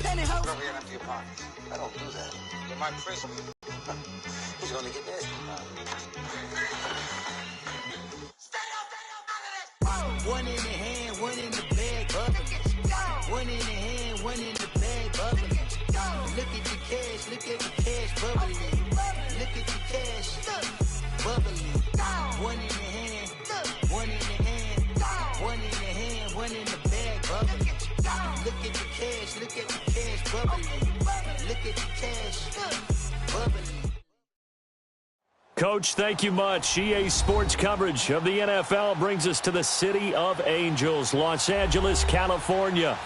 Cover your empty pockets. I don't do that. You're my prisoner. Who's gonna get this? One in the hand, one in the bag, bubbling. One in the hand, one in the bag, bubbling. Look at the cash, look at the cash, bubbling. Look at the cash, bubbling. One in the hand, one in the hand, one in the hand, one in the bag, bubbling. Look at the cash, look at the cash, bubbling. Look at the cash, bubbling. Coach, thank you much. EA Sports coverage of the NFL brings us to the City of Angels, Los Angeles, California.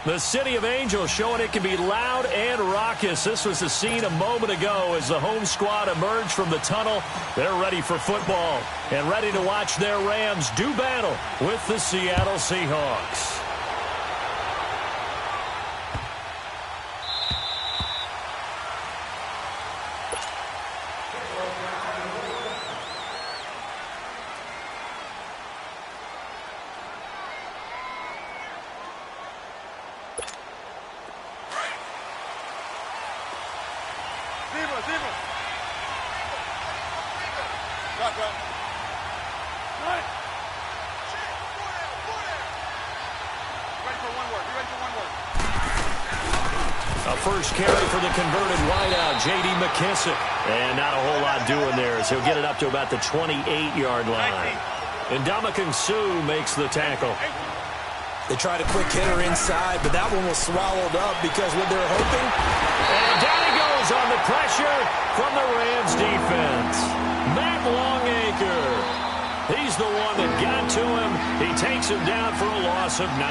The City of Angels showing it can be loud and raucous. This was the scene a moment ago as the home squad emerged from the tunnel. They're ready for football and ready to watch their Rams do battle with the Seattle Seahawks. First carry for the converted wideout, J.D. McKissick. And not a whole lot doing there as he'll get it up to about the 28-yard line. And Ndamukong Suh makes the tackle. They tried a quick hitter inside, but that one was swallowed up because what they're hoping. And down he goes on the pressure from the Rams defense. Matt Longacre. He's the one that got to him. He takes him down for a loss of 9.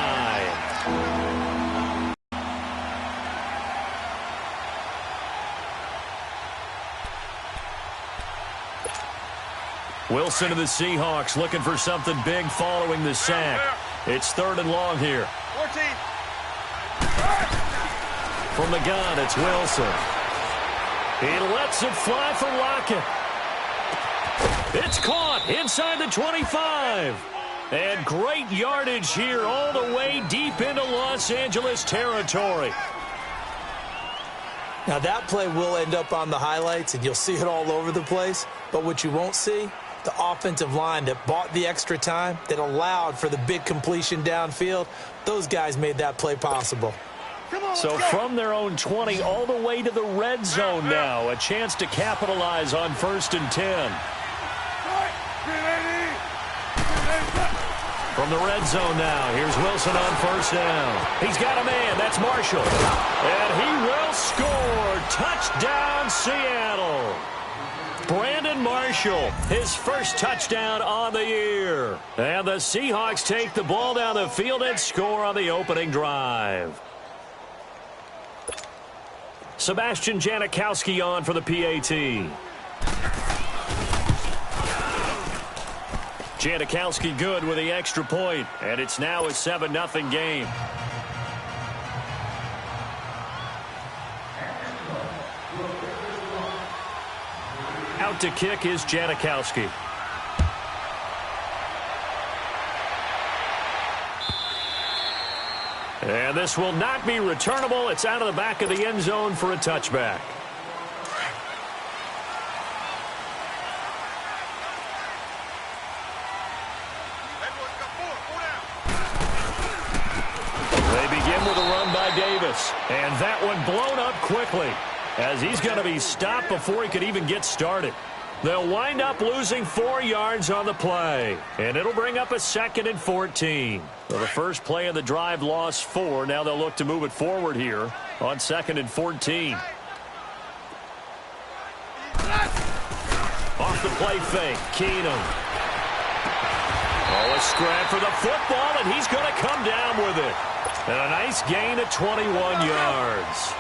Wilson of the Seahawks looking for something big following the sack. It's 3rd and long here. 14. From the gun, it's Wilson. He lets it fly for Lockett. It's caught inside the 25. And great yardage here all the way deep into Los Angeles territory. Now that play will end up on the highlights, and you'll see it all over the place. But what you won't see, the offensive line that bought the extra time, that allowed for the big completion downfield, those guys made that play possible. So from their own 20 all the way to the red zone now, a chance to capitalize on 1st and 10. From the red zone now, here's Wilson on 1st down. He's got a man, that's Marshall. And he will score. Touchdown, Seattle. Brandon Marshall, his first touchdown on the year. And the Seahawks take the ball down the field and score on the opening drive. Sebastian Janikowski on for the PAT. Janikowski good with the extra point, and it's now a 7-0 game. Out to kick is Janikowski. And this will not be returnable. It's out of the back of the end zone for a touchback. They begin with a run by Davis. And that one blown up quickly, as he's going to be stopped before he could even get started. They'll wind up losing 4 yards on the play, and it'll bring up a 2nd and 14. So the first play of the drive lost 4. Now they'll look to move it forward here on 2nd and 14. Off the play fake, Keenum. Oh, a scrap for the football, and he's going to come down with it. And a nice gain of 21 yards.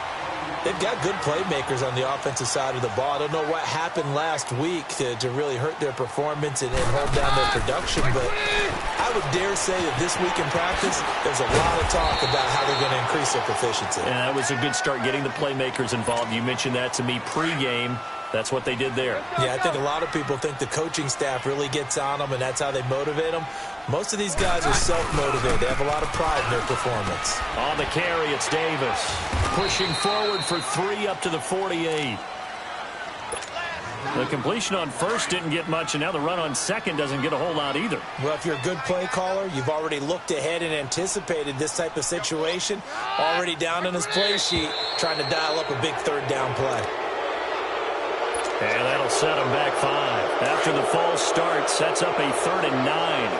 They've got good playmakers on the offensive side of the ball. I don't know what happened last week to really hurt their performance and hold down their production, but I would dare say that this week in practice, there's a lot of talk about how they're going to increase their proficiency. And that was a good start getting the playmakers involved. You mentioned that to me pregame. That's what they did there. Yeah, I think a lot of people think the coaching staff really gets on them, and that's how they motivate them. Most of these guys are self-motivated. They have a lot of pride in their performance. On the carry, it's Davis. Pushing forward for 3 up to the 48. The completion on first didn't get much, and now the run on second doesn't get a whole lot either. Well, if you're a good play caller, you've already looked ahead and anticipated this type of situation. Already down on his play sheet, trying to dial up a big third down play. And that'll set him back 5. After the false start, sets up a 3rd and 9.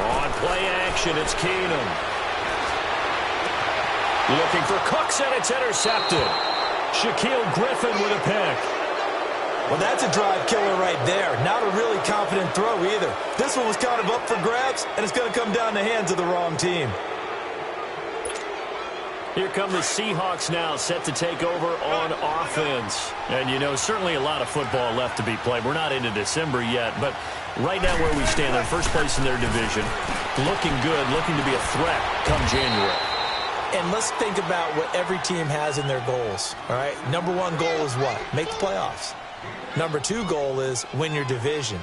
On play action, it's Keenum. Looking for Cooks, and it's intercepted. Shaquille Griffin with a pick. Well, that's a drive killer right there. Not a really confident throw either. This one was kind of up for grabs, and it's going to come down the hands of the wrong team. Here come the Seahawks now, set to take over on offense. And, you know, certainly a lot of football left to be played. We're not into December yet, but right now where we stand, they're first place in their division. Looking good, looking to be a threat come January. And let's think about what every team has in their goals, all right? Number 1 goal is what? Make the playoffs. Number 2 goal is win your division.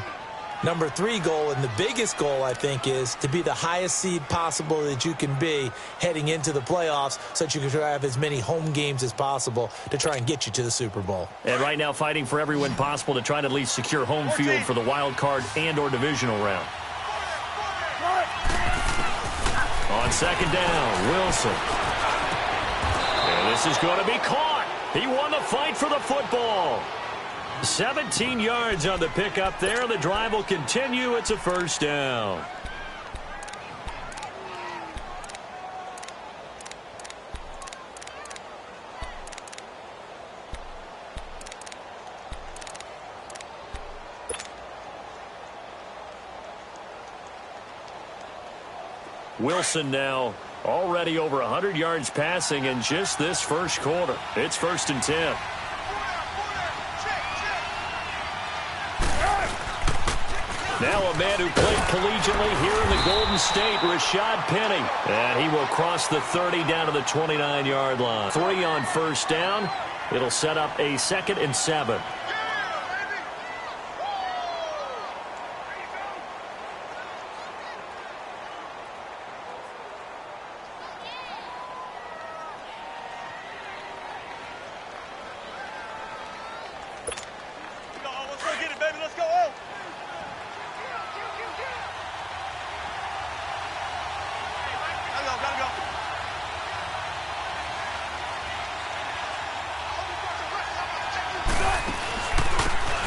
Number 3 goal, and the biggest goal, I think, is to be the highest seed possible that you can be heading into the playoffs so that you can have as many home games as possible to try and get you to the Super Bowl. And right now fighting for every win possible to try to at least secure home field for the wild card and or divisional round. On second down, Wilson. And this is going to be caught. He won the fight for the football. 17 yards on the pickup there. The drive will continue. It's a first down. Wilson now already over 100 yards passing in just this first quarter. It's 1st and 10. Now a man who played collegiately here in the Golden State, Rashad Penny. And he will cross the 30 down to the 29-yard line. 3 on first down. It'll set up a 2nd and 7.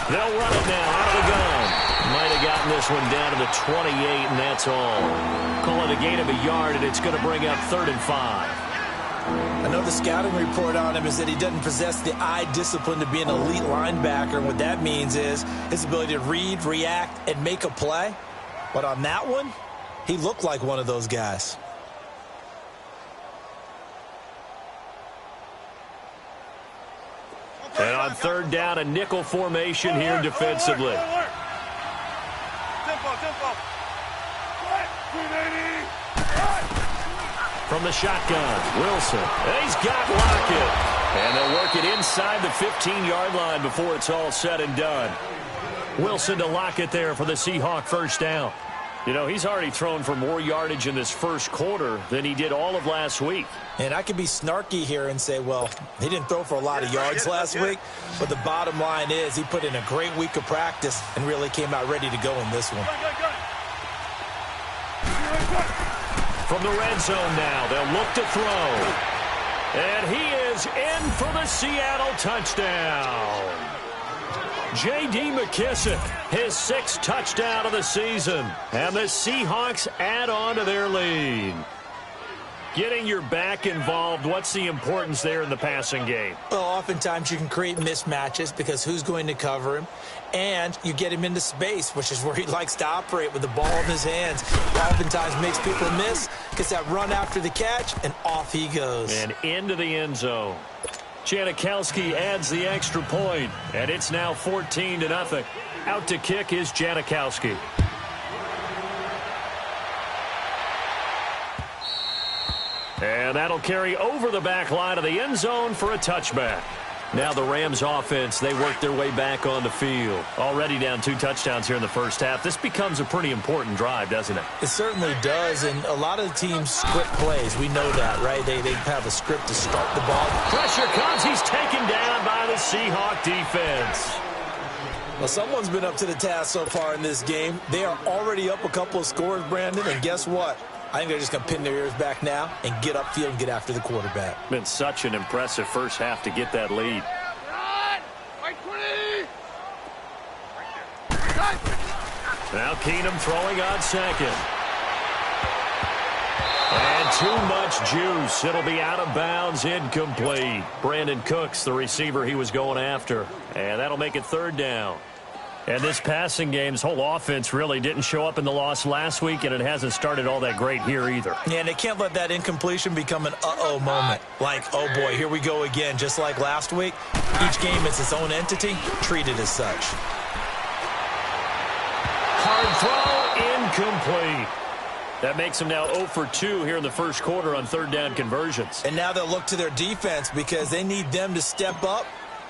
They'll run it now out of the gun. Might have gotten this one down to the 28, and that's all. Call it a gain of a yard, and it's going to bring up 3rd and 5. I know the scouting report on him is that he doesn't possess the eye discipline to be an elite linebacker, and what that means is his ability to read, react, and make a play. But on that one, he looked like one of those guys. And on 3rd down, a nickel formation here defensively. From the shotgun, Wilson. And he's got Lockett. And they'll work it inside the 15-yard line before it's all said and done. Wilson to Lockett there for the Seahawk first down. You know, he's already thrown for more yardage in this first quarter than he did all of last week. And I could be snarky here and say, well, he didn't throw for a lot of yards last week, but the bottom line is he put in a great week of practice and really came out ready to go in this one. From the red zone now, they'll look to throw. And he is in for the Seattle touchdown. J.D. McKissick, his 6th touchdown of the season. And the Seahawks add on to their lead. Getting your back involved, what's the importance there in the passing game? Well, oftentimes you can create mismatches because who's going to cover him? And you get him into space, which is where he likes to operate with the ball in his hands. Oftentimes makes people miss, gets that run after the catch, and off he goes. And into the end zone. Janikowski adds the extra point, and it's now 14-0. Out to kick is Janikowski. And that'll carry over the back line of the end zone for a touchback. Now the Rams offense, they work their way back on the field. Already down 2 touchdowns here in the first half. This becomes a pretty important drive, doesn't it? It certainly does, and a lot of the teams script plays. We know that, right? They have a script to start the ball. Pressure comes. He's taken down by the Seahawk defense. Well, someone's been up to the task so far in this game. They are already up a couple of scores, Brandon, and guess what? I think they're just going to pin their ears back now and get upfield and get after the quarterback. Been such an impressive first half to get that lead. Now Keenum throwing on second. And too much juice. It'll be out of bounds, incomplete. Brandon Cooks, the receiver he was going after. And that'll make it third down. And this passing game's whole offense really didn't show up in the loss last week, and it hasn't started all that great here either. Yeah, and they can't let that incompletion become an uh-oh moment. Like, oh boy, here we go again, just like last week. Each game is its own entity, treated as such. Hard throw, incomplete. That makes them now 0 for 2 here in the first quarter on third down conversions. And now they'll look to their defense because they need them to step up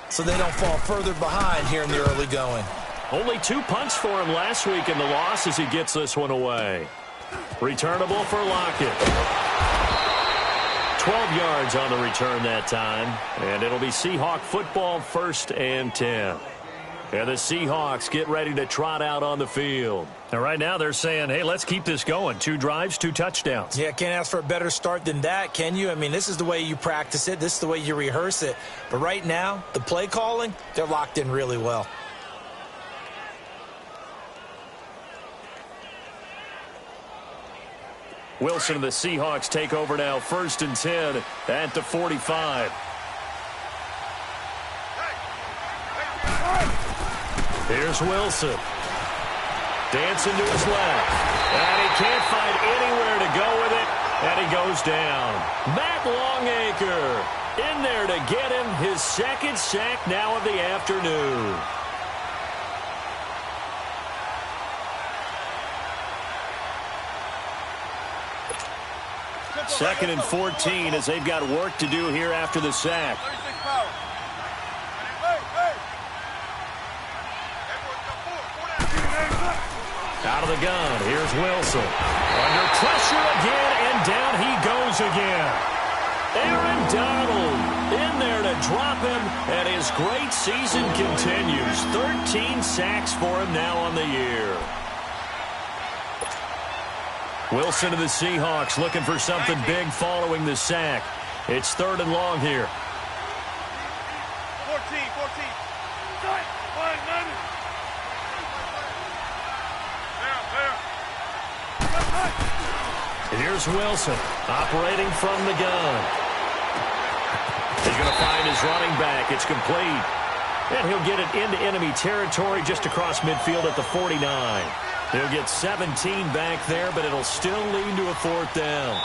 so they don't fall further behind here in the early going. Only 2 punts for him last week in the loss as he gets this one away. Returnable for Lockett. 12 yards on the return that time. And it'll be Seahawk football, 1st and 10. And the Seahawks get ready to trot out on the field. And right now they're saying, hey, let's keep this going. 2 drives, 2 touchdowns. Yeah, can't ask for a better start than that, can you? I mean, this is the way you practice it. This is the way you rehearse it. But right now, the play calling, they're locked in really well. Wilson and the Seahawks take over now, 1st and 10 at the 45. Here's Wilson. Dancing to his left. And he can't find anywhere to go with it. And he goes down. Matt Longacre in there to get him his 2nd sack now of the afternoon. Second and 14 as they've got work to do here after the sack. Out of the gun, here's Wilson. Under pressure again, and down he goes again. Aaron Donald in there to drop him, and his great season continues. 13 sacks for him now on the year. Wilson of the Seahawks looking for something big following the sack. It's 3rd and long here. 14. Here's Wilson operating from the gun. He's going to find his running back. It's complete. And he'll get it into enemy territory just across midfield at the 49. He'll get 17 back there, but it'll still lead to a 4th down.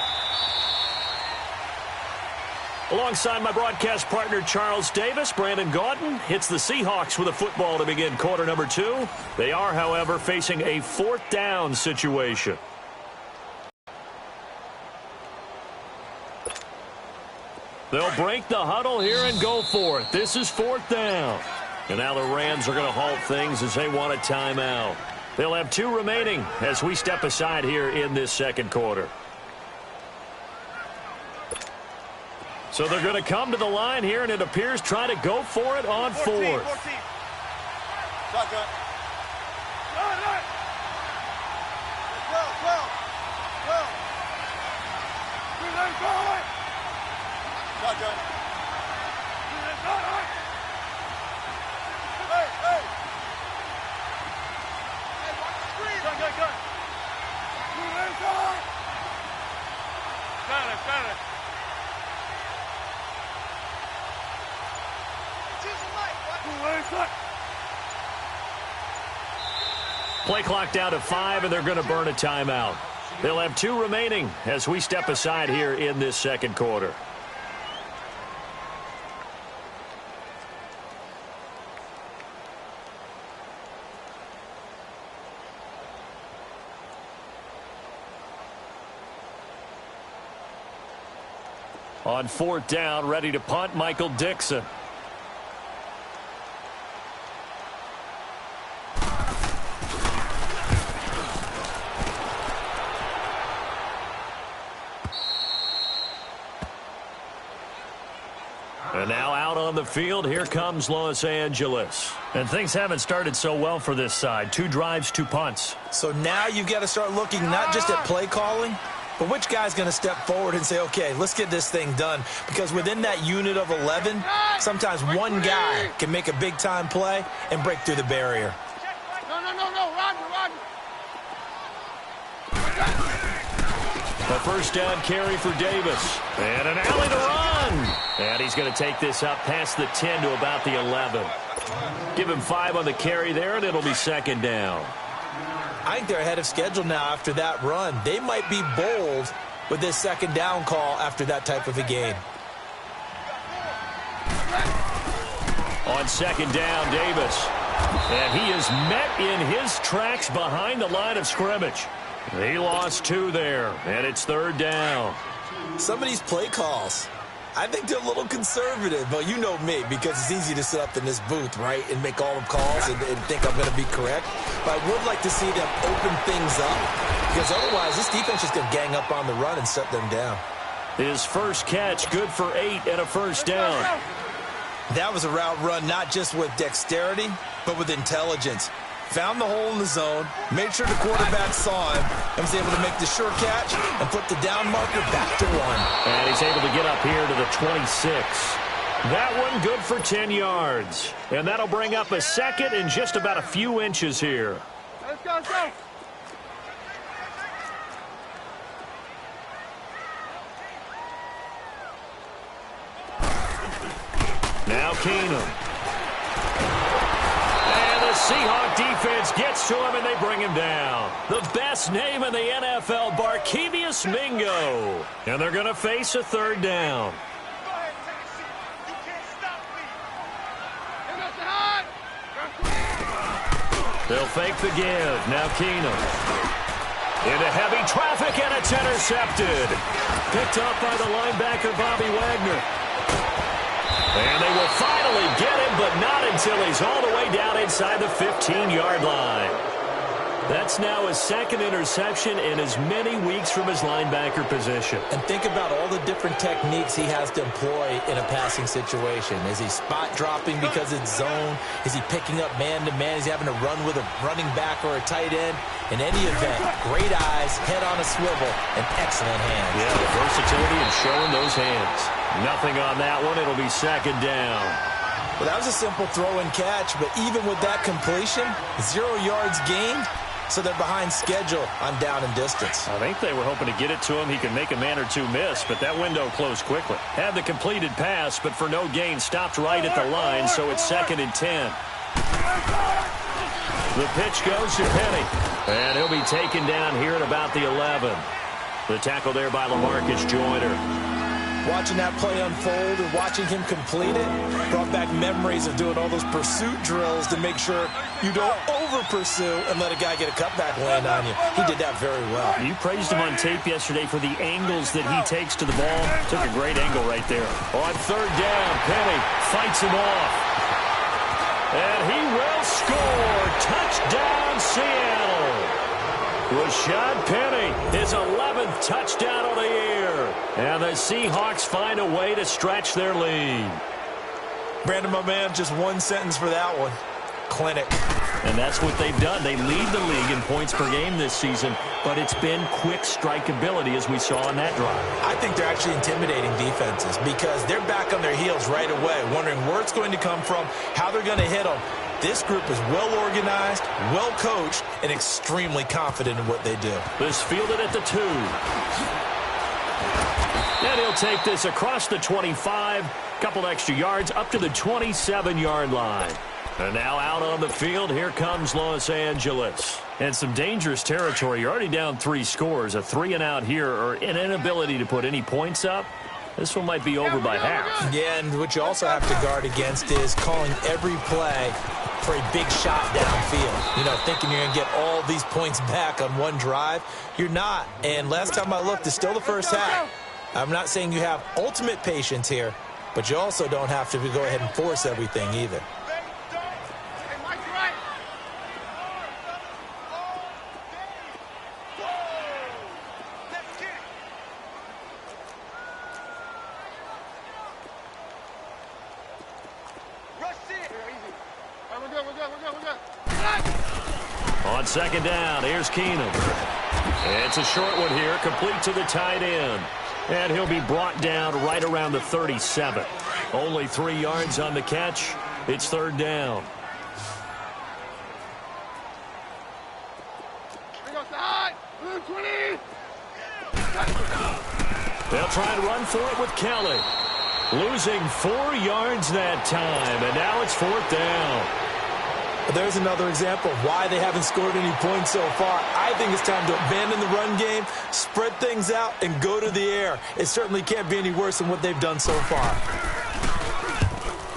Alongside my broadcast partner, Charles Davis, Brandon Gaudin hits the Seahawks with a football to begin quarter number 2. They are, however, facing a 4th down situation. They'll break the huddle here and go for it. This is 4th down. And now the Rams are going to halt things as they want a timeout. They'll have 2 remaining as we step aside here in this second quarter. So they're going to come to the line here, and it appears try to go for it on 4th. 14. Shotgun. 12. Shotgun. Hey. Gun. Got it. Play clock down to 5, and they're going to burn a timeout. They'll have 2 remaining as we step aside here in this second quarter. On 4th down, ready to punt, Michael Dixon. And now out on the field, here comes Los Angeles. And things haven't started so well for this side. 2 drives, 2 punts. So now you've got to start looking not just at play calling, but which guy's going to step forward and say, okay, let's get this thing done. Because within that unit of 11, sometimes one guy can make a big-time play and break through the barrier. No, Roger. A first down carry for Davis. And an alley to run. And he's going to take this up past the 10 to about the 11. Give him 5 on the carry there, and it'll be 2nd down. I think they're ahead of schedule now after that run. They might be bold with this 2nd down call after that type of a game. On 2nd down, Davis. And he is met in his tracks behind the line of scrimmage. He lost 2 there, and it's 3rd down. Some of these play calls, I think they're a little conservative, but you know me, because it's easy to sit up in this booth, right, and make all the calls and think I'm going to be correct. But I would like to see them open things up, because otherwise this defense is going to gang up on the run and shut them down. His first catch, good for 8 and a first down. That was a route run not just with dexterity, but with intelligence. Found the hole in the zone, made sure the quarterback saw him, and was able to make the sure catch and put the down marker back to 1. And he's able to get up here to the 26. That one good for 10 yards. And that'll bring up a 2nd and just about a few inches here. Let's go. Now Keenum. Seahawk defense gets to him, and they bring him down. The best name in the NFL, Barkevious Mingo. And they're going to face a 3rd down. Go ahead, take a seat. You can't stop me. They'll fake the give. Now Keenum. Into heavy traffic, and it's intercepted. Picked up by the linebacker, Bobby Wagner. And they will finally get him, but not until he's all the way down inside the 15-yard line. That's now his 2nd interception in as many weeks from his linebacker position. And think about all the different techniques he has to employ in a passing situation. Is he spot dropping because it's zone? Is he picking up man-to-man? Is he having to run with a running back or a tight end? In any event, great eyes, head on a swivel, and excellent hands. Yeah, the versatility and showing those hands. Nothing on that one. It'll be 2nd down. Well, that was a simple throw and catch, but even with that completion, 0 yards gained, so they're behind schedule on down and distance. I think they were hoping to get it to him. He could make a man or 2 miss, but that window closed quickly. Had the completed pass, but for no gain, stopped right at the line, so it's 2nd and 10. The pitch goes to Penny, and he'll be taken down here at about the 11. The tackle there by LaMarcus Joyner. Watching that play unfold and watching him complete it brought back memories of doing all those pursuit drills to make sure you don't over-pursue and let a guy get a cutback land on you. He did that very well. You praised him on tape yesterday for the angles that he takes to the ball. Took a great angle right there. On 3rd down, Penny fights him off. And he will score. Touchdown, Seattle. Rashad Penny, his 11th touchdown of the year. And the Seahawks find a way to stretch their lead. Brandon, my man, just one sentence for that one. Clinic. And that's what they've done. They lead the league in points per game this season, but it's been quick strikeability as we saw on that drive. I think they're actually intimidating defenses because they're back on their heels right away, wondering where it's going to come from, how they're going to hit them. This group is well-organized, well-coached, and extremely confident in what they do. This fielded at the 2. And he'll take this across the 25, couple extra yards up to the 27-yard line. And now out on the field, here comes Los Angeles. And some dangerous territory. You're already down 3 scores. A 3-and-out here, or an inability to put any points up. This one might be over by half. Yeah, and what you also have to guard against is calling every play for a big shot downfield. You know, thinking you're going to get all these points back on one drive. You're not. And last time I looked, it's still the first half. I'm not saying you have ultimate patience here, but you also don't have to go ahead and force everything either. Hey, Mike's right. Let's kick. Rush it. Easy. All right, we're good. On second down, here's Keenum. It's a short one here, complete to the tight end. And he'll be brought down right around the 37. Only 3 yards on the catch. It's third down. Here goes side. 20. They'll try and run for it with Kelly. Losing 4 yards that time, and now it's fourth down. There's another example of why they haven't scored any points so far. I think it's time to abandon the run game, spread things out, and go to the air. It certainly can't be any worse than what they've done so far.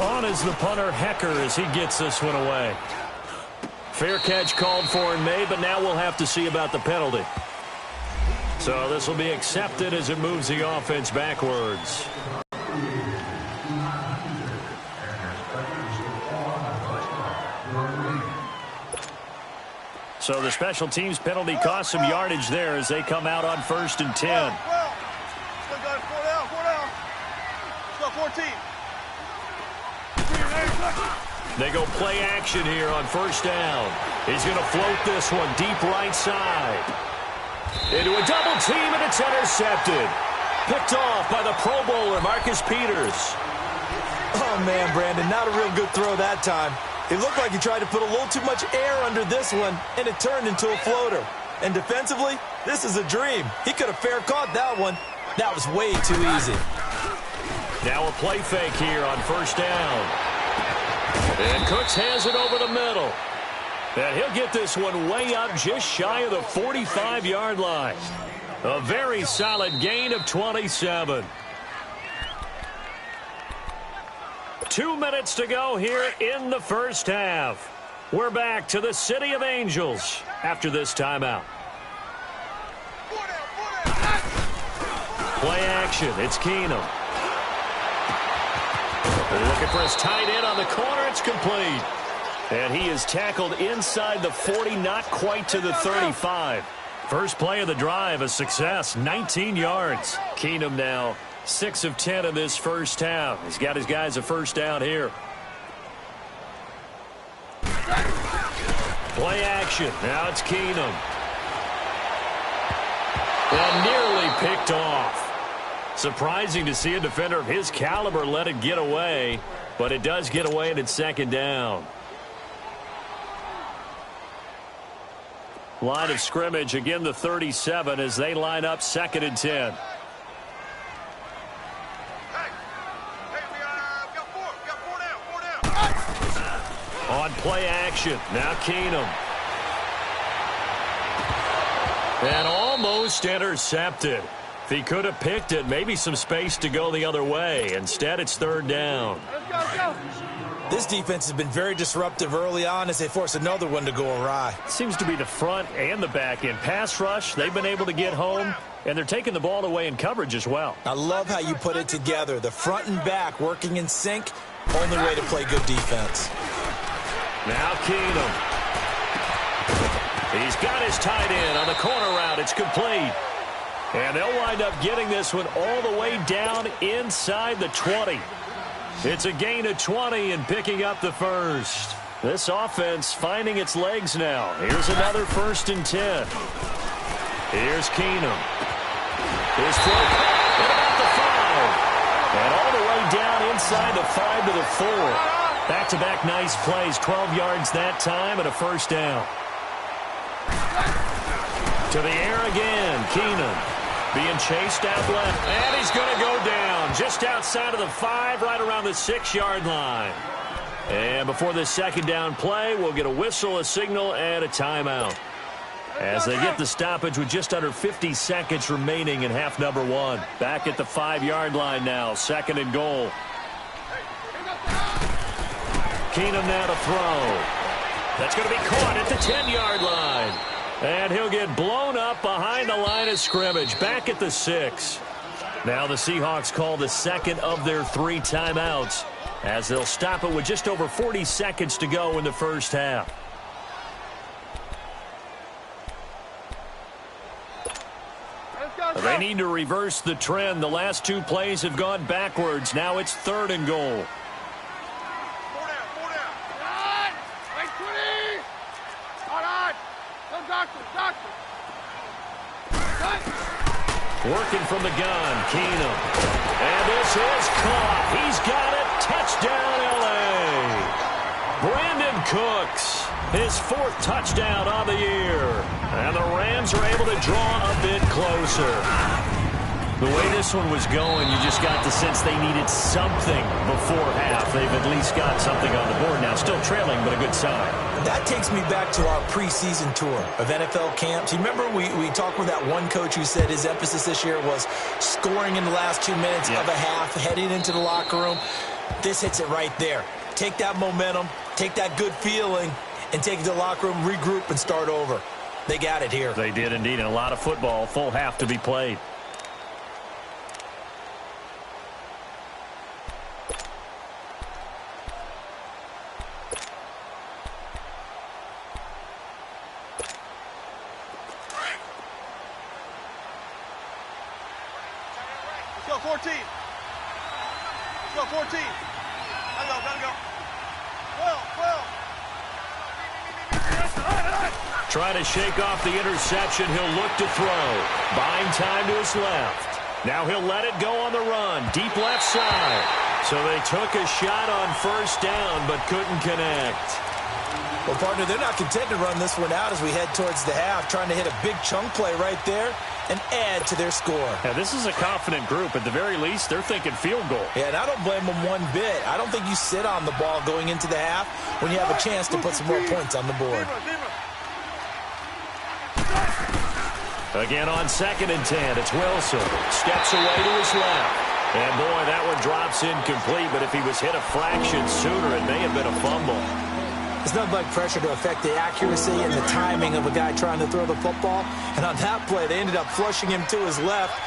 On is the punter, Hecker, as he gets this one away. Fair catch called for and made, but now we'll have to see about the penalty. So this will be accepted as it moves the offense backwards. So the special teams penalty cost some yardage there as they come out on 1st and 10. Well, still got 4 down. Still 14. They go play action here on 1st down. He's going to float this one deep right side. Into a double team, and it's intercepted. Picked off by the Pro Bowler, Marcus Peters. Oh, man, Brandon, not a real good throw that time. It looked like he tried to put a little too much air under this one, and it turned into a floater. And defensively, this is a dream. He could have fair caught that one. That was way too easy. Now a play fake here on 1st down. And Cooks has it over the middle. And he'll get this one way up just shy of the 45-yard line. A very solid gain of 27. 2 minutes to go here in the first half. We're back to the City of Angels after this timeout. Play action. It's Keenum. Looking for his tight end on the corner. It's complete. And he is tackled inside the 40, not quite to the 35. First play of the drive, a success, 19 yards. Keenum now 6 of 10 in this first half. He's got his guys a first down here. Play action. Now it's Keenum. And nearly picked off. Surprising to see a defender of his caliber let it get away, but it does get away and it's second down. Line of scrimmage, again the 37 as they line up 2nd and 10. On play action, now Keenum. And almost intercepted. If he could have picked it, maybe some space to go the other way. Instead, it's third down. Let's go. This defense has been very disruptive early on as they force another one to go awry. Seems to be the front and the back end. Pass rush, they've been able to get home, and they're taking the ball away in coverage as well. I love how you put it together. The front and back working in sync, only way to play good defense. Now Keenum. He's got his tight end on the corner route. It's complete. And they'll wind up getting this one all the way down inside the 20. It's a gain of 20 and picking up the first. This offense finding its legs now. Here's another 1st and 10. Here's Keenum. His throw at about the 5. And all the way down inside the 5 to the 4. Back-to-back nice plays. 12 yards that time and a first down. To the air again. Keenum. Being chased out left, and he's going to go down just outside of the 5, right around the 6-yard line. And before this second down play, we'll get a whistle, a signal, and a timeout. As they get the stoppage with just under 50 seconds remaining in half number 1. Back at the 5-yard line now, 2nd and goal. Keenum now to throw. That's going to be caught at the 10-yard line. And he'll get blown up behind the line of scrimmage, back at the 6. Now the Seahawks call the second of their 3 timeouts as they'll stop it with just over 40 seconds to go in the first half. They need to reverse the trend. The last 2 plays have gone backwards. Now it's 3rd and goal. Working from the gun, Keenum. And this is caught. He's got it. Touchdown, L.A. Brandon Cooks, his 4th touchdown on the year. And the Rams are able to draw a bit closer. The way this one was going, you just got the sense they needed something before half. They've at least got something on the board now. Still trailing, but a good sign. That takes me back to our preseason tour of NFL camps. You remember we talked with that one coach who said his emphasis this year was scoring in the last 2 minutes of a half, heading into the locker room. This hits it right there. Take that momentum, take that good feeling, and take it to the locker room, regroup, and start over. They got it here. They did indeed, and a lot of football, full half to be played. Let's go, 14. Let's go, 14. Gotta go. 12. Trying to shake off the interception. He'll look to throw. Buying time to his left. Now he'll let it go on the run. Deep left side. So they took a shot on 1st down, but couldn't connect. Well, partner, they're not content to run this one out as we head towards the half, trying to hit a big chunk play right there and add to their score. Yeah, this is a confident group. At the very least, they're thinking field goal. Yeah, and I don't blame them one bit. I don't think you sit on the ball going into the half when you have a chance to put some more points on the board. Again on 2nd and 10, it's Wilson. Steps away to his left. And, boy, that one drops incomplete, but if he was hit a fraction sooner, it may have been a fumble. It's nothing like pressure to affect the accuracy and the timing of a guy trying to throw the football. And on that play, they ended up flushing him to his left,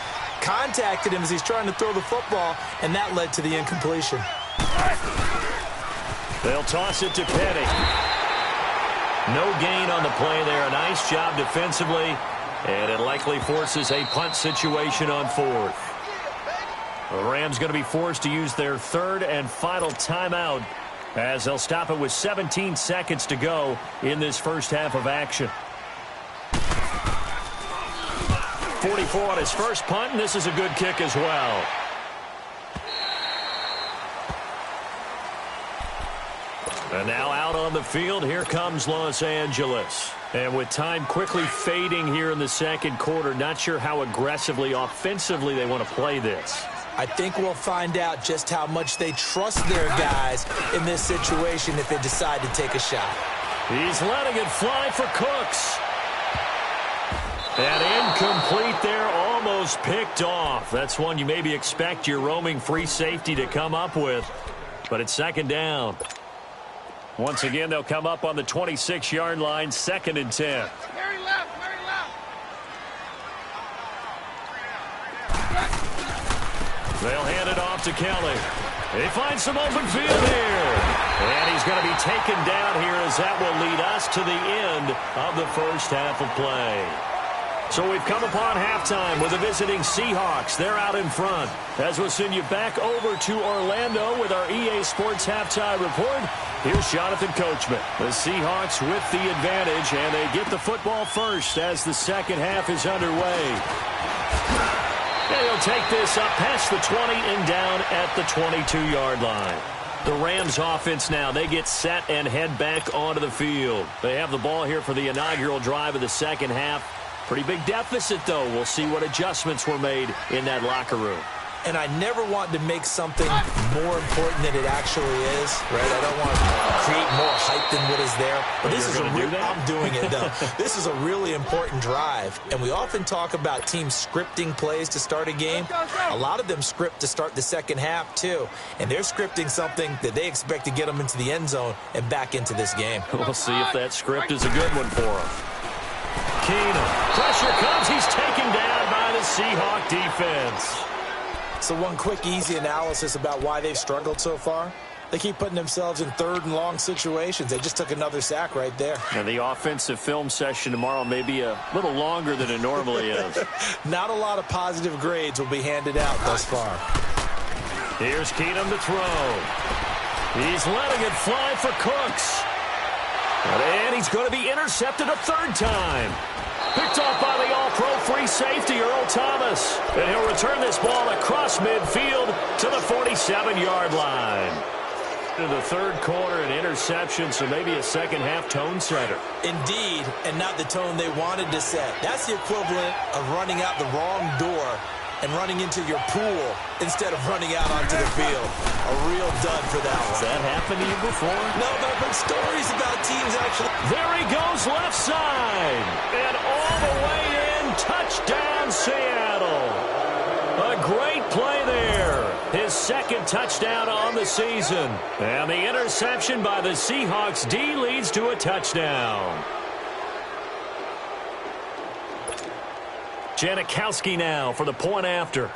contacted him as he's trying to throw the football, and that led to the incompletion. They'll toss it to Petty. No gain on the play there. A nice job defensively, and it likely forces a punt situation on 4th. The Rams going to be forced to use their 3rd and final timeout as they'll stop it with 17 seconds to go in this first half of action. 44 on his first punt, and this is a good kick as well. And now out on the field, here comes Los Angeles. And with time quickly fading here in the 2nd quarter, not sure how aggressively, offensively they want to play this. I think we'll find out just how much they trust their guys in this situation if they decide to take a shot. He's letting it fly for Cooks. And incomplete there, almost picked off. That's one you maybe expect your roaming free safety to come up with. But it's 2nd down. Once again, they'll come up on the 26-yard line, 2nd and 10. They'll hand it off to Kelly. They find some open field here. And he's going to be taken down here as that will lead us to the end of the first half of play. So we've come upon halftime with the visiting Seahawks. They're out in front. As we'll send you back over to Orlando with our EA Sports Halftime Report, here's Jonathan Coachman. The Seahawks with the advantage, and they get the football first as the second half is underway. And he'll take this up past the 20 and down at the 22-yard line. The Rams offense now, they get set and head back onto the field. They have the ball here for the inaugural drive of the second half. Pretty big deficit, though. We'll see what adjustments were made in that locker room. And I never want to make something more important than it actually is, right? I don't want to create more hype than what is there. But this is I'm doing it, though. This is a really important drive. And we often talk about teams scripting plays to start a game. A lot of them script to start the second half, too. And they're scripting something that they expect to get them into the end zone and back into this game. We'll see if that script is a good one for them. Keenum. Pressure comes. He's taken down by the Seahawk defense. So one quick, easy analysis about why they've struggled so far. They keep putting themselves in third and long situations. They just took another sack right there. And the offensive film session tomorrow may be a little longer than it normally is. Not a lot of positive grades will be handed out thus far. Here's Keenum to throw. He's letting it fly for Cooks. And he's going to be intercepted a third time. Picked off by the all-pro free safety, Earl Thomas. And he'll return this ball across midfield to the 47-yard line. In the third quarter, an interception, so maybe a second-half tone setter. Indeed, and not the tone they wanted to set. That's the equivalent of running out the wrong door and running into your pool instead of running out onto the field. A real dud for that one. Has that happened to you before? No, but I've heard stories about teams actually. There he goes, left side. And all the way in, touchdown Seattle. A great play there. His second touchdown on the season. And the interception by the Seahawks D leads to a touchdown. Janikowski now for the point after.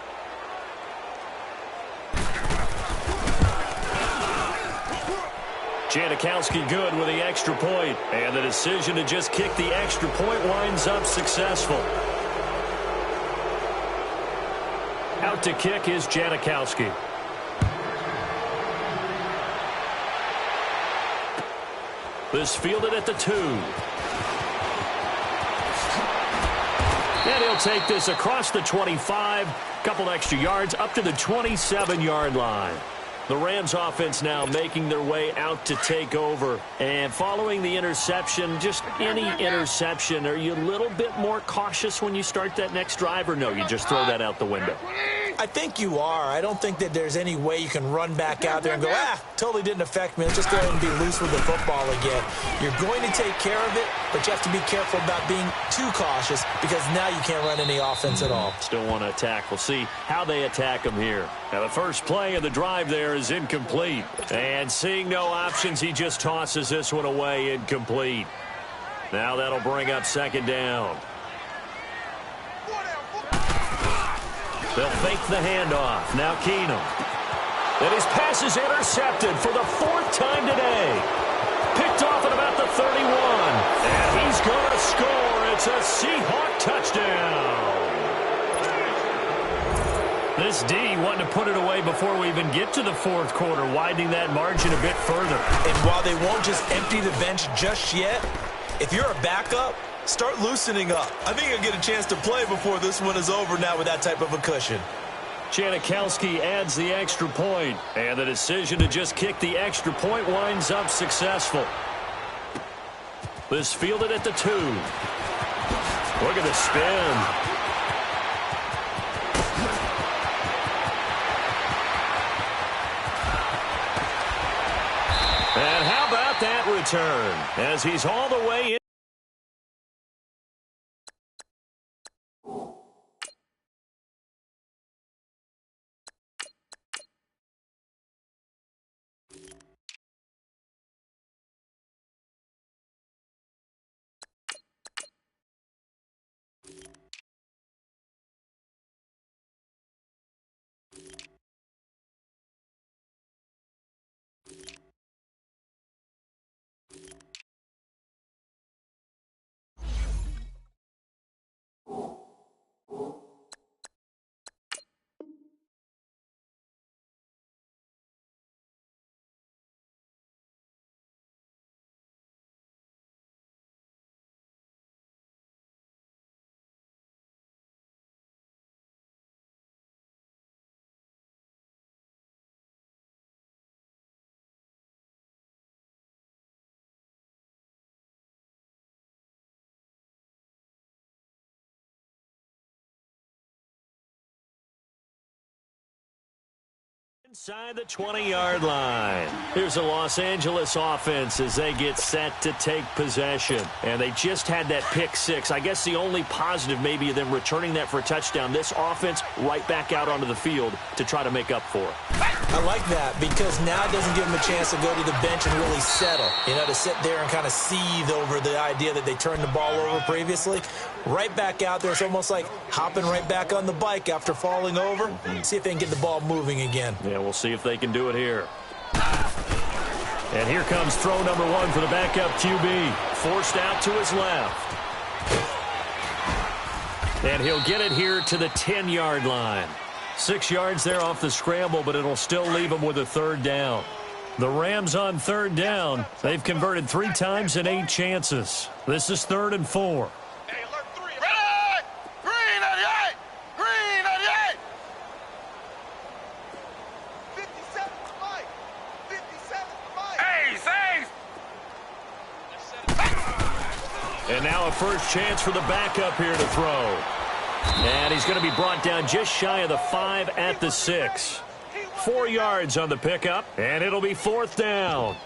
Janikowski good with the extra point. And the decision to just kick the extra point winds up successful. Out to kick is Janikowski. This fielded at the 2. And he'll take this across the 25. Couple extra yards up to the 27-yard line. The Rams offense now making their way out to take over. And following the interception, just any interception, are you a little bit more cautious when you start that next drive, or no, you just throw that out the window? I think you are. I don't think that there's any way you can run back out there and go, totally didn't affect me. Let's just go ahead and be loose with the football again. You're going to take care of it, but you have to be careful about being too cautious because now you can't run any offense at all. Still want to attack. We'll see how they attack him here. Now, the first play of the drive there is incomplete. And seeing no options, he just tosses this one away, incomplete. Now that'll bring up second down. They'll fake the handoff. Now Keenum. And his pass is intercepted for the 4th time today. Picked off at about the 31. And he's going to score. It's a Seahawk touchdown. This D wanting to put it away before we even get to the 4th quarter, widening that margin a bit further. And while they won't just empty the bench just yet, if you're a backup, start loosening up. I think you'll get a chance to play before this one is over now with that type of a cushion. Janikowski adds the extra point, and the decision to just kick the extra point winds up successful. This fielded at the 2. Look at the spin. And how about that return as he's all the way in. Inside the 20-yard line. Here's a Los Angeles offense as they get set to take possession. And they just had that pick 6. I guess the only positive maybe of them returning that for a touchdown. This offense right back out onto the field to try to make up for it. I like that because now it doesn't give them a chance to go to the bench and really settle, to sit there and kind of seethe over the idea that they turned the ball over previously. Right back out there. It's almost like hopping right back on the bike after falling over. See if they can get the ball moving again. Yeah, we'll see if they can do it here. And here comes throw number one for the backup QB. Forced out to his left. And he'll get it here to the 10-yard line. 6 yards there off the scramble, but it'll still leave him with a third down. The Rams on third down. They've converted 3 times in 8 chances. This is 3rd and 4. Hey, alert 3. Ready! Green 88! Green 88! 57 for Mike. 57 for Mike. Hey, And now a first chance for the backup here to throw. And he's going to be brought down just shy of the 5 at the 6. 4 yards on the pickup, and it'll be 4th down.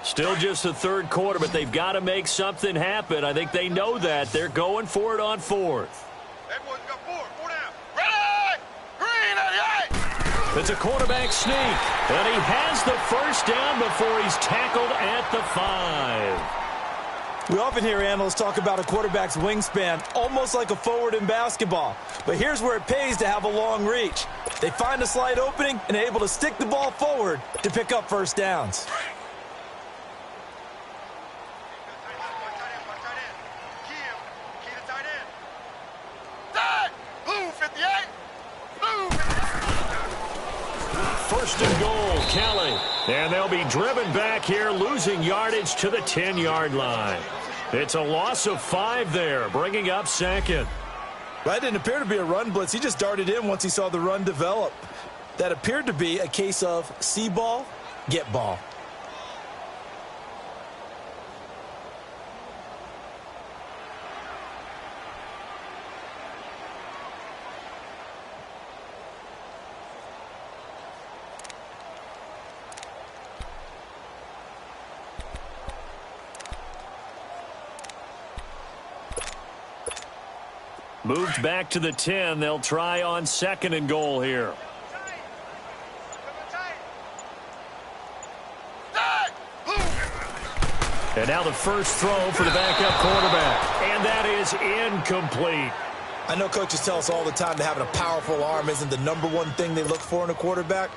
Still just the 3rd quarter, but they've got to make something happen. I think they know that. They're going for it on 4th. everyone's got 4 down. Ready! Green 88! It's a quarterback sneak, and he has the first down before he's tackled at the 5. We often hear analysts talk about a quarterback's wingspan, almost like a forward in basketball. But here's where it pays to have a long reach. They find a slight opening and are able to stick the ball forward to pick up first downs. First and goal, Kelly. And they'll be driven back here, losing yardage to the 10-yard line. It's a loss of 5 there, bringing up 2nd. That didn't appear to be a run blitz. He just darted in once he saw the run develop. That appeared to be a case of see ball, get ball. Moved back to the 10. They'll try on 2nd and goal here. And now the first throw for the backup quarterback. And that is incomplete. I know coaches tell us all the time that having a powerful arm isn't the #1 thing they look for in a quarterback.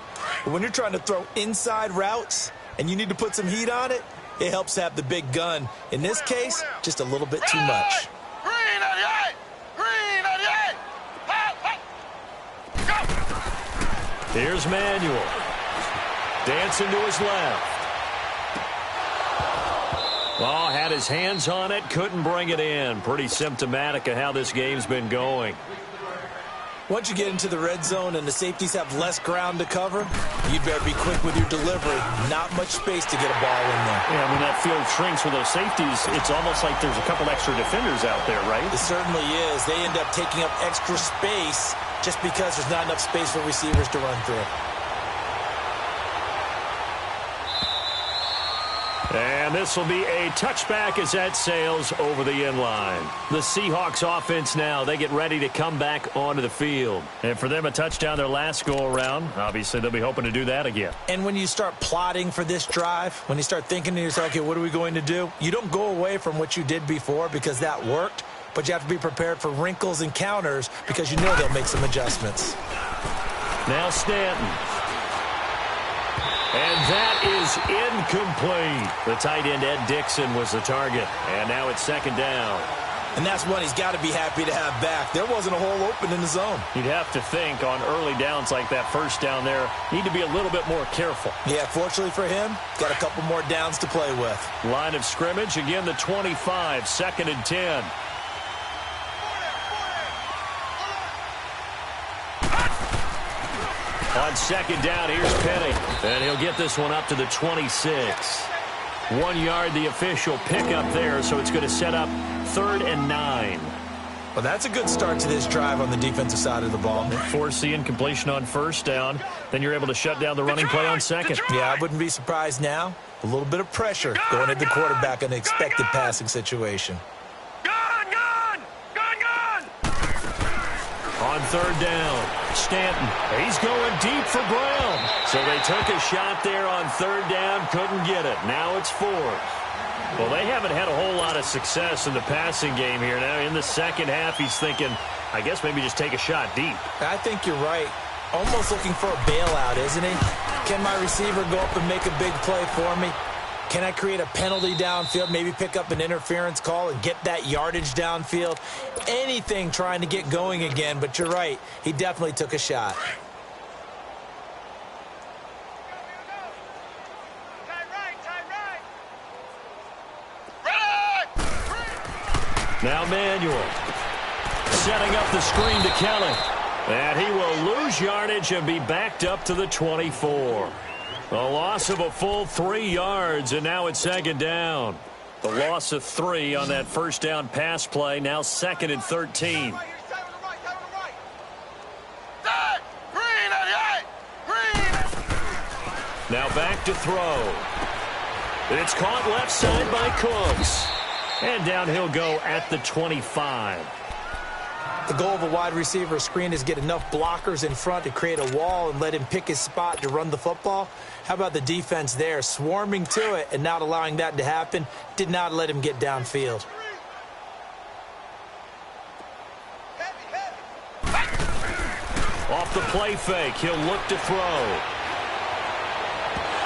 But when you're trying to throw inside routes and you need to put some heat on it, it helps to have the big gun. In this case, just a little bit too much. Here's Manuel. Dancing to his left. Oh, had his hands on it, couldn't bring it in. Pretty symptomatic of how this game's been going. Once you get into the red zone and the safeties have less ground to cover, you'd better be quick with your delivery. Not much space to get a ball in there. Yeah, when that field shrinks with those safeties, it's almost like there's a couple extra defenders out there, right? It certainly is. They end up taking up extra space just because there's not enough space for receivers to run through. And this will be a touchback as that sails over the end line. The Seahawks offense now, they get ready to come back onto the field. And for them, a touchdown their last go-around. Obviously, they'll be hoping to do that again. And when you start plotting for this drive, when you start thinking to yourself, okay, what are we going to do? You don't go away from what you did before because that worked, but you have to be prepared for wrinkles and counters because you know they'll make some adjustments. Now Stanton. And that is incomplete. The tight end, Ed Dixon, was the target. And now it's 2nd down. And that's one he's got to be happy to have back. There wasn't a hole open in the zone. You'd have to think on early downs like that first down there, need to be a little bit more careful. Yeah, fortunately for him, got a couple more downs to play with. Line of scrimmage, again the 25, 2nd and 10. On 2nd down, here's Penny. And he'll get this one up to the 26. 1 yard, the official pickup there, so it's going to set up 3rd and 9. Well, that's a good start to this drive on the defensive side of the ball. Force the incompletion on first down. Then you're able to shut down the running play on second. Yeah, I wouldn't be surprised now. A little bit of pressure going at the quarterback in an expected passing situation. On third down, Stanton. He's going deep for Brown. So they took a shot there on third down, couldn't get it. Now it's fourth. Well, they haven't had a whole lot of success in the passing game here. Now in the second half, he's thinking, I guess maybe just take a shot deep. I think you're right. Almost looking for a bailout, isn't he? Can my receiver go up and make a big play for me? Can I create a penalty downfield, maybe pick up an interference call and get that yardage downfield? Anything trying to get going again, but you're right. He definitely took a shot. Now Manuel setting up the screen to Kelly. And he will lose yardage and be backed up to the 24. A loss of a full 3 yards, and now it's second down. The loss of 3 on that first down pass play, now second and 13. Now back to throw. It's caught left side by Cooks. And down he'll go at the 25. The goal of a wide receiver screen is get enough blockers in front to create a wall and let him pick his spot to run the football. How about the defense there, swarming to it and not allowing that to happen? Did not let him get downfield. Off the play fake, he'll look to throw.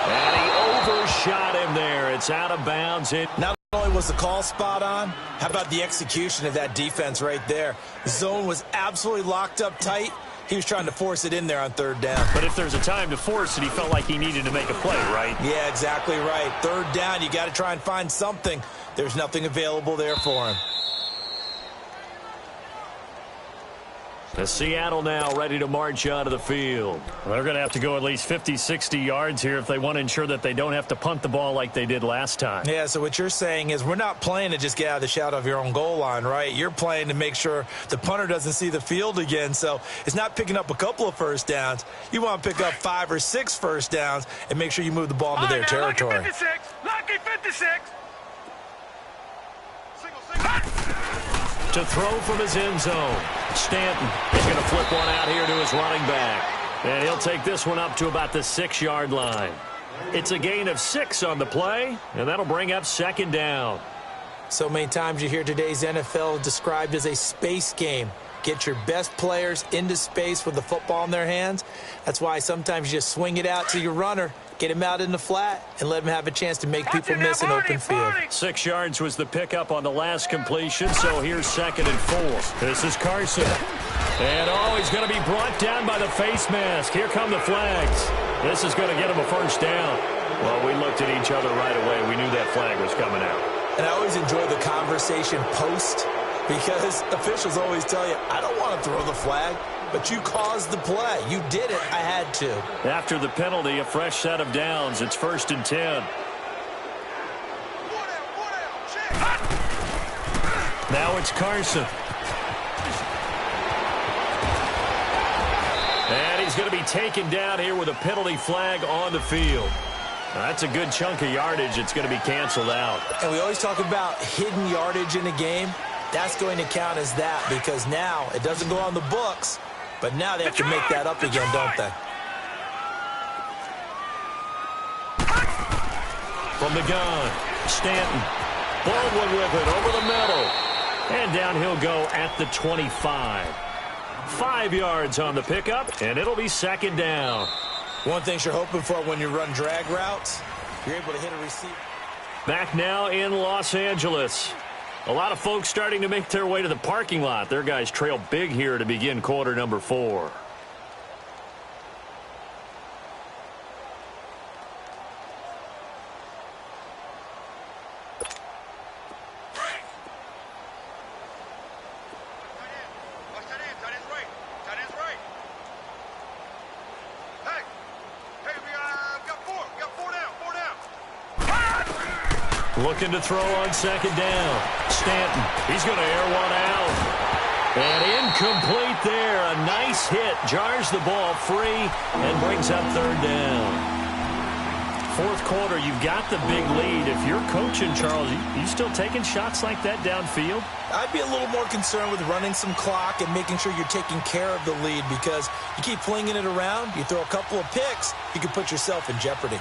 And he overshot him there. It's out of bounds. Not only was the call spot on, how about the execution of that defense right there? The zone was absolutely locked up tight. He was trying to force it in there on third down. But if there's a time to force it, he felt like he needed to make a play, right? Yeah, exactly right. Third down, you got to try and find something. There's nothing available there for him. The Seattle now ready to march out of the field. They're going to have to go at least 50, 60 yards here if they want to ensure that they don't have to punt the ball like they did last time. Yeah, so what you're saying is we're not playing to just get out of the shadow of your own goal line, right? You're playing to make sure the punter doesn't see the field again. So it's not picking up a couple of first downs. You want to pick up 5 or 6 first downs and make sure you move the ball into their territory. Lucky 56. Lucky 56. To throw from his end zone. Stanton is going to flip one out here to his running back. And he'll take this one up to about the 6-yard line. It's a gain of 6 on the play, and that'll bring up second down. So many times you hear today's NFL described as a space game. Get your best players into space with the football in their hands. That's why sometimes you just swing it out to your runner, get him out in the flat, and let him have a chance to make people miss an open field. 6 yards was the pickup on the last completion, so here's second and 4. This is Carson. And, he's going to be brought down by the face mask. Here come the flags. This is going to get him a first down. Well, we looked at each other right away. We knew that flag was coming out. And I always enjoy the conversation post, because officials always tell you, I don't want to throw the flag, but you caused the play. You did it. I had to. After the penalty, a fresh set of downs. It's 1st and 10. Now it's Carson. And he's going to be taken down here with a penalty flag on the field. Now, that's a good chunk of yardage. It's going to be canceled out. And we always talk about hidden yardage in a game. That's going to count as that, because now it doesn't go on the books, but now they have to make that up again, don't they? From the gun, Stanton. Baldwin with it over the middle. And down he'll go at the 25. 5 yards on the pickup, and it'll be second down. One thing you're hoping for when you run drag routes, you're able to hit a receiver. Back now in Los Angeles. A lot of folks starting to make their way to the parking lot. Their guys trail big here to begin quarter number 4. Looking to throw on second down. Stanton, he's going to air one out. And incomplete there. A nice hit. Jars the ball free and brings up third down. Fourth quarter, you've got the big lead. If you're coaching, Charles, you still taking shots like that downfield? I'd be a little more concerned with running some clock and making sure you're taking care of the lead, because you keep flinging it around, you throw a couple of picks, you can put yourself in jeopardy.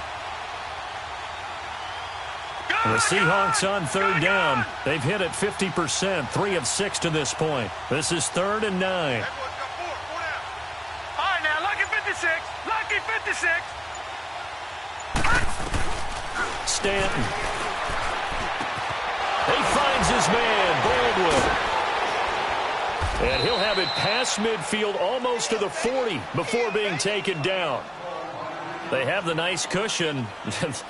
The Seahawks on third down. They've hit it 50%, 3 of 6 to this point. This is 3rd and 9. All right, now, lucky 56. Lucky 56. Stanton. He finds his man, Baldwin. And he'll have it past midfield almost to the 40 before being taken down. They have the nice cushion.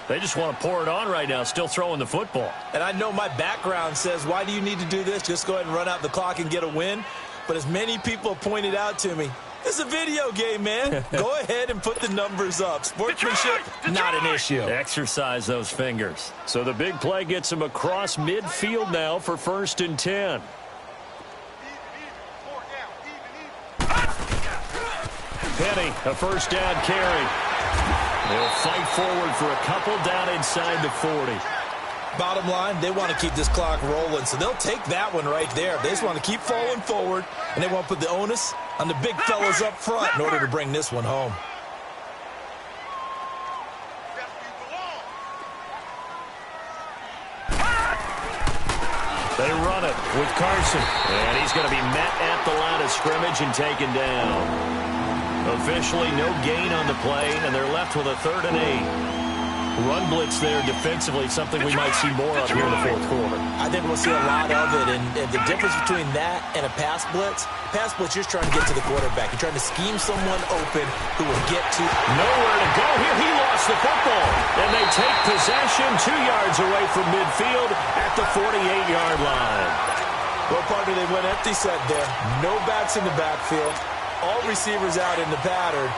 They just want to pour it on right now, still throwing the football. And I know my background says, why do you need to do this? Just go ahead and run out the clock and get a win. But as many people have pointed out to me, this is a video game, man. Go ahead and put the numbers up. Sportsmanship, not an issue. Exercise those fingers. So the big play gets him across midfield now for 1st and 10. Penny, a first down carry. They'll fight forward for a couple down inside the 40. Bottom line, they want to keep this clock rolling, so they'll take that one right there. They just want to keep falling forward, and they want to put the onus on the big fellas up front in order to bring this one home. They run it with Carson, and he's going to be met at the line of scrimmage and taken down. Officially no gain on the play, and they're left with a 3rd and 8. Run blitz there defensively, something we might see more of here in the fourth quarter. I think we'll see a lot of it, and the difference between that and a pass blitz, you're just trying to get to the quarterback. You're trying to scheme someone open who will get to... Nowhere to go here. He lost the football, and they take possession 2 yards away from midfield at the 48-yard line. Well, partner, they went empty set there. No backs in the backfield. All receivers out in the pattern.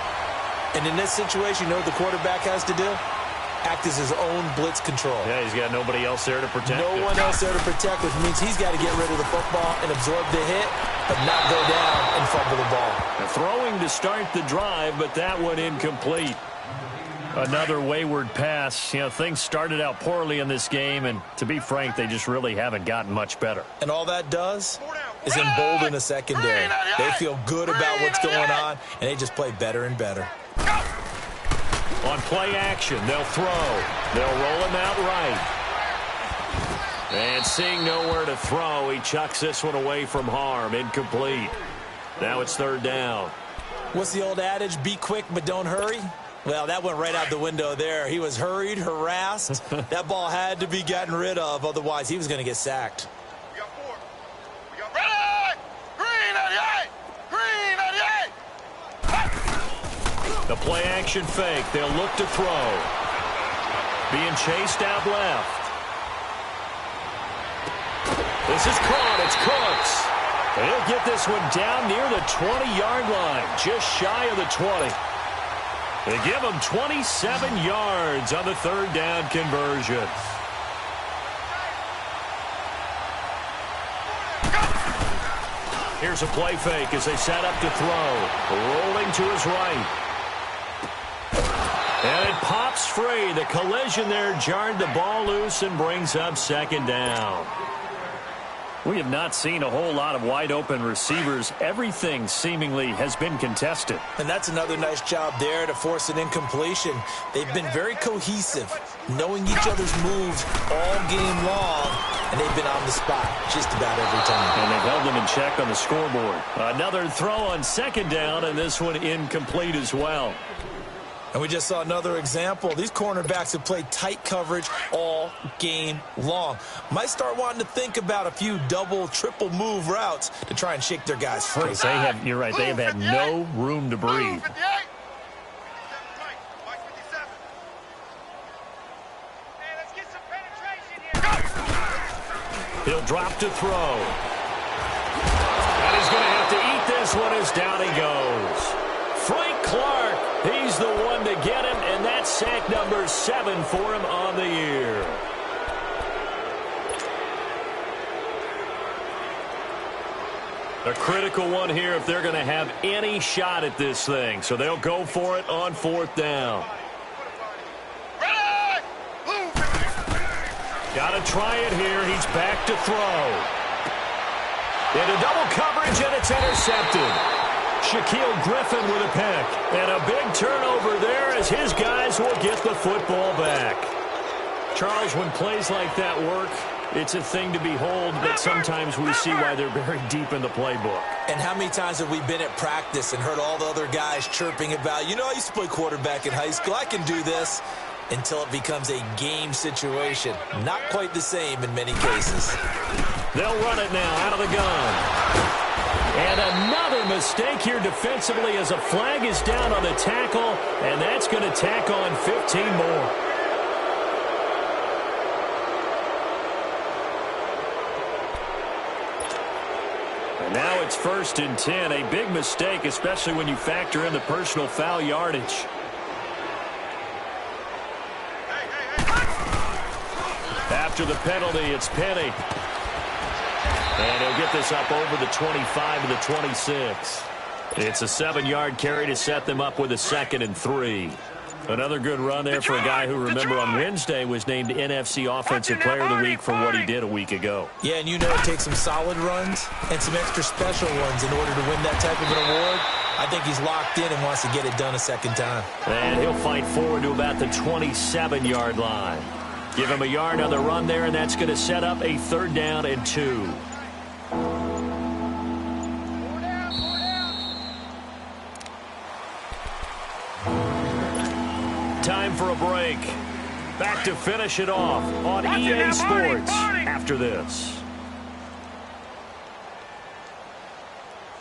And in this situation, you know what the quarterback has to do? Act as his own blitz control. Yeah, he's got nobody else there to protect. No one else there to protect, which means he's got to get rid of the football and absorb the hit, but not go down and fumble the ball. Throwing to start the drive, but that one incomplete. Another wayward pass. You know, things started out poorly in this game, and to be frank, they just really haven't gotten much better. And all that does is embolden a secondary. They feel good about what's going on, and they just play better and better. On play action, they'll throw. They'll roll him out right. And seeing nowhere to throw, he chucks this one away from harm. Incomplete. Now it's 3rd down. What's the old adage? Be quick, but don't hurry. Well, that went right out the window there. He was hurried, harassed. That ball had to be gotten rid of, otherwise he was going to get sacked. We got 4. We got red! Green 88! Green 88! The play action fake. They'll look to throw. Being chased out left. This is caught. It's Cooks. And he'll get this one down near the 20-yard line, just shy of the 20. They give him 27 yards on the 3rd down conversion. Here's a play fake as they set up to throw. Rolling to his right. And it pops free. The collision there jarred the ball loose and brings up 2nd down. We have not seen a whole lot of wide-open receivers. Everything seemingly has been contested. And that's another nice job there to force an incompletion. They've been very cohesive, knowing each other's moves all game long, and they've been on the spot just about every time. And they've held them in check on the scoreboard. Another throw on 2nd down, and this one incomplete as well. And we just saw another example. These cornerbacks have played tight coverage all game long. Might start wanting to think about a few double, triple move routes to try and shake their guys free. You're right, they have had no room to breathe. He'll drop to throw. And he's going to have to eat this one as down he goes. Frank Clark, he's the one to get him, and that's sack number 7 for him on the year. A critical one here if they're going to have any shot at this thing. So they'll go for it on 4th down. Got to try it here. He's back to throw. Into double coverage, and it's intercepted. Shaquille Griffin with a pick. And a big turnover there as his guys will get the football back. Charles, when plays like that work, it's a thing to behold, but sometimes we see why they're very deep in the playbook. And how many times have we been at practice and heard all the other guys chirping about, you know, I used to play quarterback in high school, I can do this, until it becomes a game situation. Not quite the same in many cases. They'll run it now out of the gun. And another mistake here defensively as a flag is down on the tackle, and that's going to tack on 15 more. And now it's 1st and 10. A big mistake, especially when you factor in the personal foul yardage. After the penalty, it's Penny. And he'll get this up over the 25 to the 26. It's a 7-yard carry to set them up with a 2nd and 3. Another good run there for a guy who, remember, on Wednesday was named NFC Offensive Player of the Week for what he did a week ago. Yeah, and you know it takes some solid runs and some extra special ones in order to win that type of an award. I think he's locked in and wants to get it done a second time. And he'll fight forward to about the 27-yard line. Give him a yard on the run there, and that's going to set up a 3rd down and 2. Time for a break. Back to finish it off on EA Sports after this.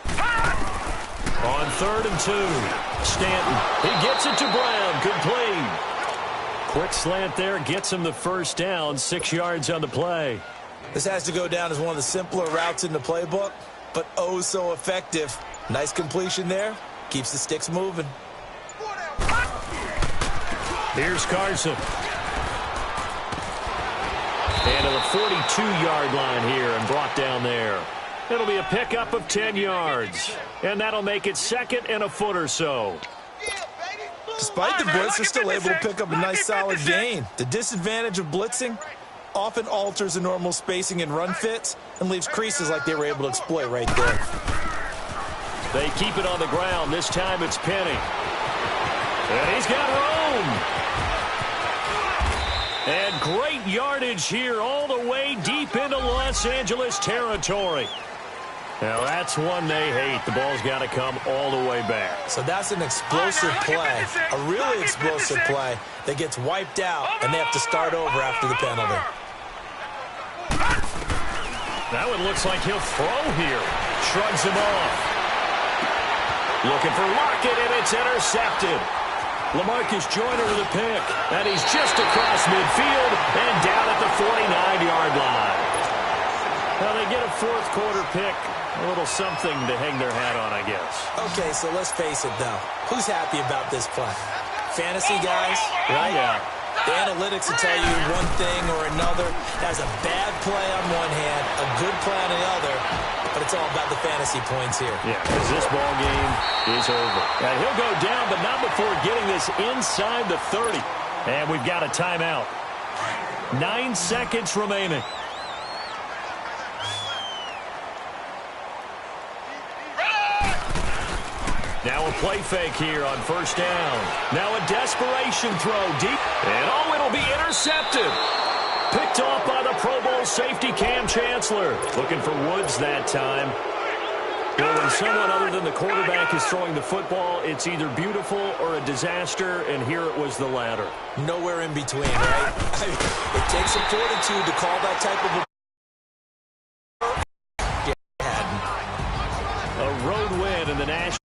On 3rd and 2, Stanton. He gets it to Brown. Complete. Quick slant there. Gets him the 1st down. 6 yards on the play. This has to go down as one of the simpler routes in the playbook, but oh so effective. Nice completion there. Keeps the sticks moving. Here's Carson. And to the 42-yard line here and brought down there. It'll be a pickup of 10 yards. And that'll make it 2nd and a foot or so. Despite the blitz, they're still able to pick up a nice solid gain. The disadvantage of blitzing often alters the normal spacing and run fits and leaves creases like they were able to exploit right there. They keep it on the ground. This time it's Penny. And he's got room. And great yardage here all the way deep into Los Angeles territory. Now that's one they hate. The ball's got to come all the way back. So that's an explosive play, a really explosive play that gets wiped out, and they have to start over after the penalty. That one looks like he'll throw here. Shrugs him off. Looking for Lockett, and it's intercepted. LaMarcus Joyner with a pick, and he's just across midfield and down at the 49-yard line. Well, they get a 4th quarter pick. A little something to hang their hat on, I guess. Okay, so let's face it, though. Who's happy about this play? Fantasy guys, right? Yeah. The analytics will tell you one thing or another. That's a bad play on one hand, a good play on the other, but it's all about the fantasy points here. Yeah, because this ball game is over. And he'll go down, but not before getting this inside the 30. And we've got a timeout. 9 seconds remaining. Now a play fake here on 1st down. Now a desperation throw deep. And oh, it'll be intercepted. Picked off by the Pro Bowl safety Cam Chancellor. Looking for Woods that time. Well, when someone other than the quarterback is throwing the football, it's either beautiful or a disaster, and here it was the latter. Nowhere in between, right? It takes some fortitude to call that type of a road win in the national.